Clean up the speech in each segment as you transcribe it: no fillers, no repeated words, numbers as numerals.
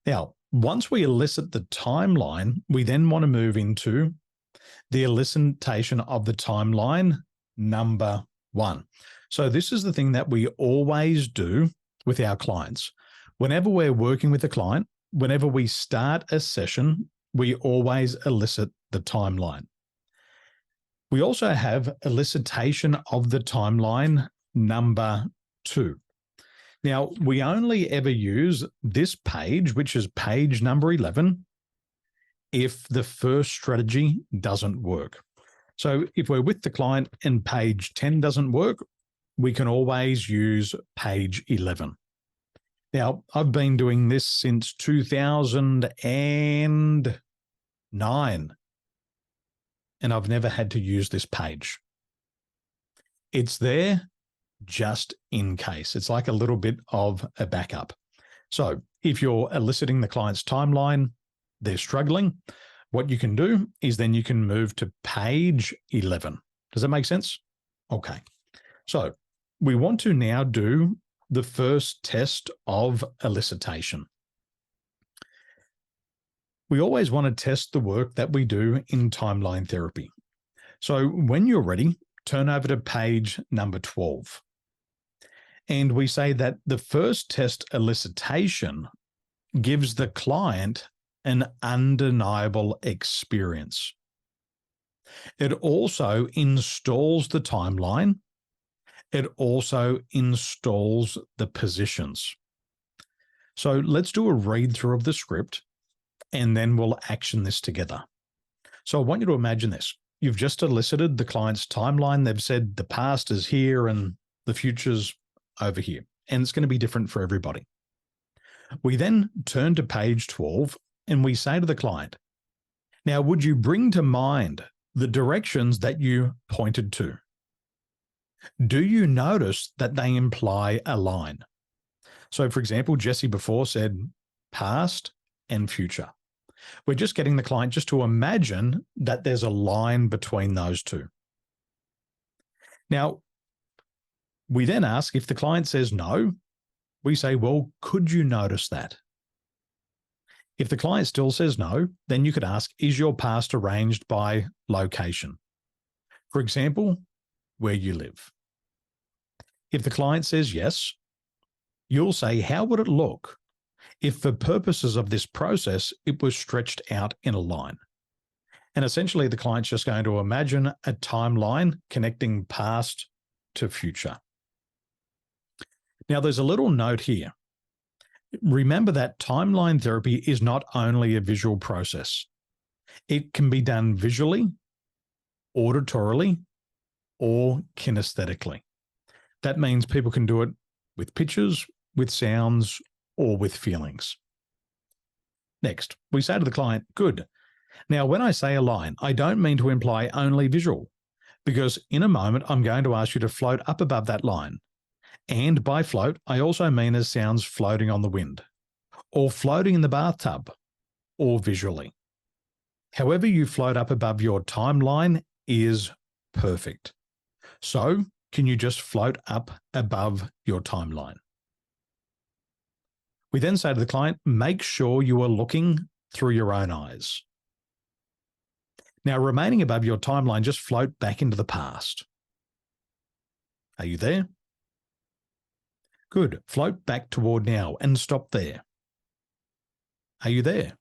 Now, once we elicit the timeline, we then want to move into the elicitation of the timeline number 1. So this is the thing that we always do with our clients. Whenever we're working with a client, whenever we start a session, we always elicit the timeline. We also have elicitation of the timeline number 2. Now, we only ever use this page, which is page number 11, if the first strategy doesn't work. So if we're with the client and page 10 doesn't work, we can always use page 11. Now, I've been doing this since 2009, and I've never had to use this page. It's there just in case. It's like a little bit of a backup. So if you're eliciting the client's timeline, they're struggling, what you can do is then you can move to page 11. Does that make sense? Okay. So we want to now do the first test of elicitation. We always want to test the work that we do in timeline therapy. So when you're ready, turn over to page number 12. And we say that the first test elicitation gives the client an undeniable experience. It also installs the timeline. It also installs the positions. So let's do a read through of the script and then we'll action this together. So I want you to imagine this. You've just elicited the client's timeline. They've said the past is here and the future's over here, and it's going to be different for everybody. We then turn to page 12 and we say to the client, now, would you bring to mind the directions that you pointed to? Do you notice that they imply a line? So, for example, Jesse before said past and future. We're just getting the client just to imagine that there's a line between those two. Now, we then ask if the client says no, we say, well, could you notice that? If the client still says no, then you could ask, is your past arranged by location? For example, where you live. If the client says yes, you'll say, how would it look if for purposes of this process, it was stretched out in a line? And essentially, the client's just going to imagine a timeline connecting past to future. Now, there's a little note here. Remember that timeline therapy is not only a visual process. It can be done visually, auditorily, or kinesthetically. That means people can do it with pictures, with sounds, or with feelings. Next, we say to the client, good. Now, when I say a line, I don't mean to imply only visual, because in a moment, I'm going to ask you to float up above that line. And by float, I also mean as sounds floating on the wind, or floating in the bathtub, or visually. However you float up above your timeline is perfect. So, can you just float up above your timeline? We then say to the client, make sure you are looking through your own eyes. Now, remaining above your timeline, just float back into the past. Are you there? Good. Float back toward now and stop there. Are you there?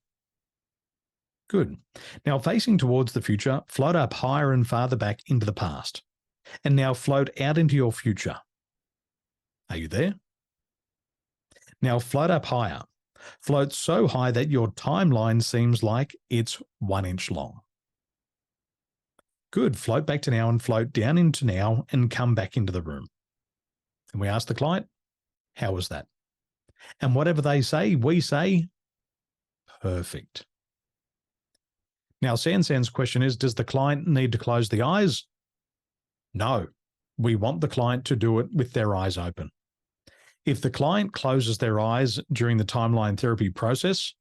Good. Now, facing towards the future, float up higher and farther back into the past. And now float out into your future. Are you there? Now float up higher. Float so high that your timeline seems like it's 1 inch long. Good. Float back to now and float down into now and come back into the room. And we ask the client, how was that? And whatever they say, we say, perfect. Now, Sansan's question is, does the client need to close the eyes? No. We want the client to do it with their eyes open. If the client closes their eyes during the timeline therapy process,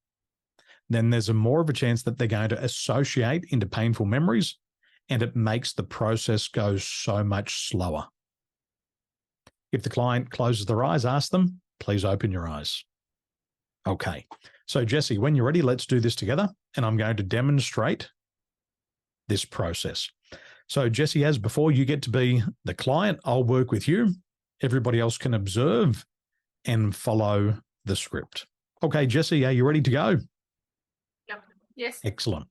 then there's more of a chance that they're going to associate into painful memories, and it makes the process go so much slower. If the client closes their eyes, ask them, please open your eyes. Okay, So Jesse, when you're ready, let's do this together. And I'm going to demonstrate this process. So Jesse, as before, you get to be the client. I'll work with you. Everybody else can observe and follow the script. Okay, Jesse, are you ready to go? Yep. Yes. Excellent.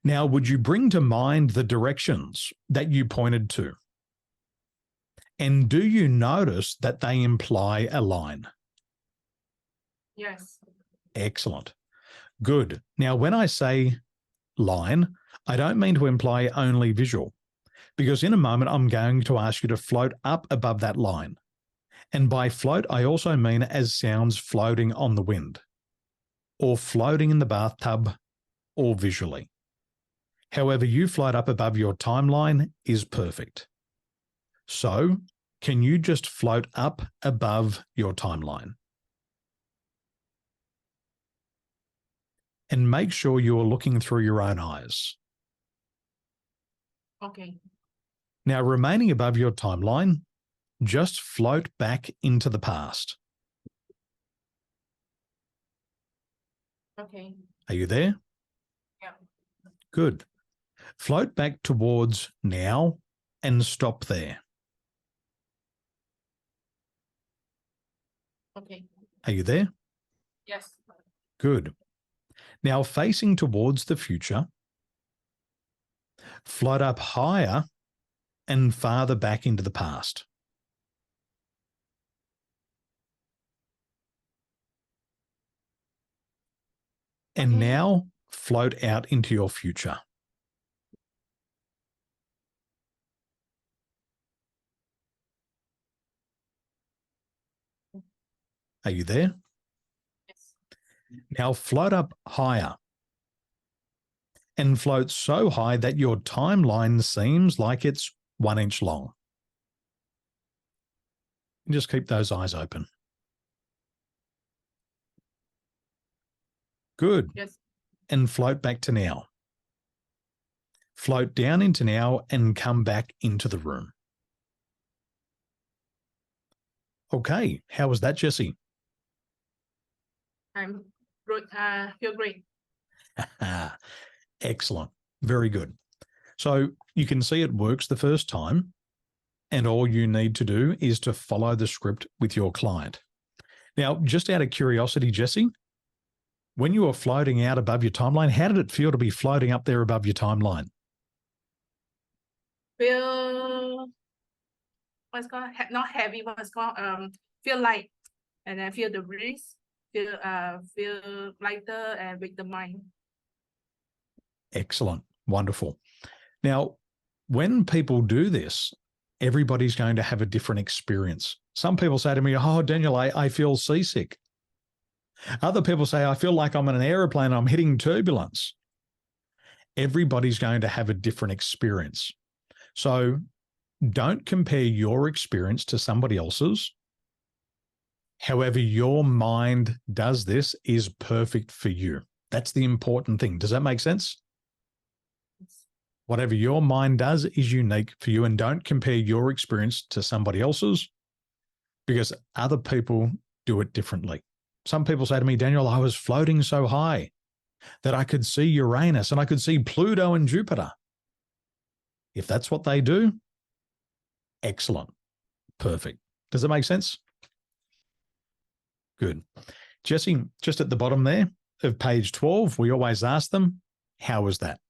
Now, would you bring to mind the directions that you pointed to? And do you notice that they imply a line? Yes. Excellent. Good. Now, when I say line, I don't mean to imply only visual, because in a moment, I'm going to ask you to float up above that line. And by float, I also mean as sounds floating on the wind, or floating in the bathtub, or visually. However you float up above your timeline is perfect. So, can you just float up above your timeline? And make sure you're looking through your own eyes. Okay. Now, remaining above your timeline, just float back into the past. Okay. Are you there? Yeah. Good. Float back towards now and stop there. Okay. Are you there? Yes. Good. Now, facing towards the future, float up higher and farther back into the past. And now float out into your future. Are you there? Yes. Now float up higher and float so high that your timeline seems like it's 1 inch long. And just keep those eyes open. Good. Yes. And float back to now. Float down into now and come back into the room. Okay. How was that, Jesse? I'm good. Feel great. Excellent. Very good. So you can see it works the first time, and all you need to do is to follow the script with your client. Now, just out of curiosity, Jesse, when you were floating out above your timeline, how did it feel to be floating up there above your timeline? Feel what's called not heavy. What's called feel light, and then feel the breeze. Feel lighter and with the mind. Excellent. Wonderful. Now, when people do this, everybody's going to have a different experience. Some people say to me, oh, Daniel, I feel seasick. Other people say, I feel like I'm in an aeroplane and I'm hitting turbulence. Everybody's going to have a different experience. So don't compare your experience to somebody else's. However your mind does this is perfect for you. That's the important thing. Does that make sense? Whatever your mind does is unique for you, and don't compare your experience to somebody else's, because other people do it differently. Some people say to me, Daniel, I was floating so high that I could see Uranus and I could see Pluto and Jupiter. If that's what they do, excellent. Perfect. Does that make sense? Good. Jesse, just at the bottom there of page 12, we always ask them, how was that?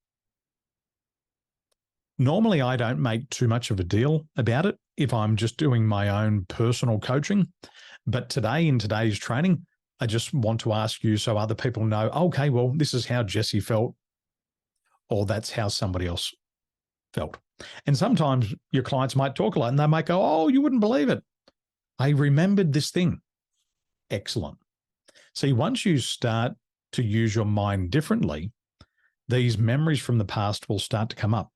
Normally, I don't make too much of a deal about it if I'm just doing my own personal coaching. But today, in today's training, I just want to ask you so other people know, okay, well, this is how Jesse felt, or that's how somebody else felt. And sometimes your clients might talk a lot and they might go, oh, you wouldn't believe it. I remembered this thing. Excellent. See, once you start to use your mind differently, these memories from the past will start to come up.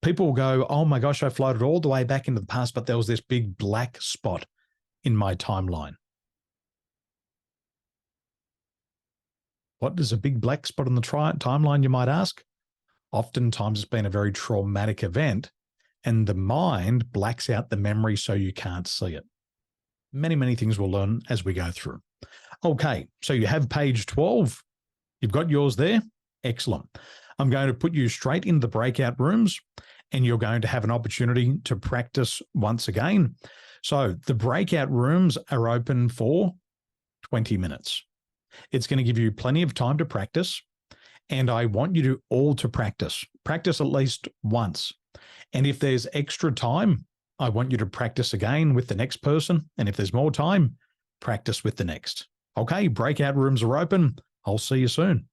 People will go, oh my gosh, I floated all the way back into the past, but there was this big black spot in my timeline. What is a big black spot in the timeline, you might ask? Oftentimes it's been a very traumatic event, and the mind blacks out the memory so you can't see it. Many, many things we'll learn as we go through. Okay, so you have page 12. You've got yours there. Excellent. I'm going to put you straight into the breakout rooms, and you're going to have an opportunity to practice once again. So the breakout rooms are open for 20 minutes. It's going to give you plenty of time to practice, and I want you to all to practice. Practice at least once. And if there's extra time, I want you to practice again with the next person. And if there's more time, practice with the next. Okay, breakout rooms are open. I'll see you soon.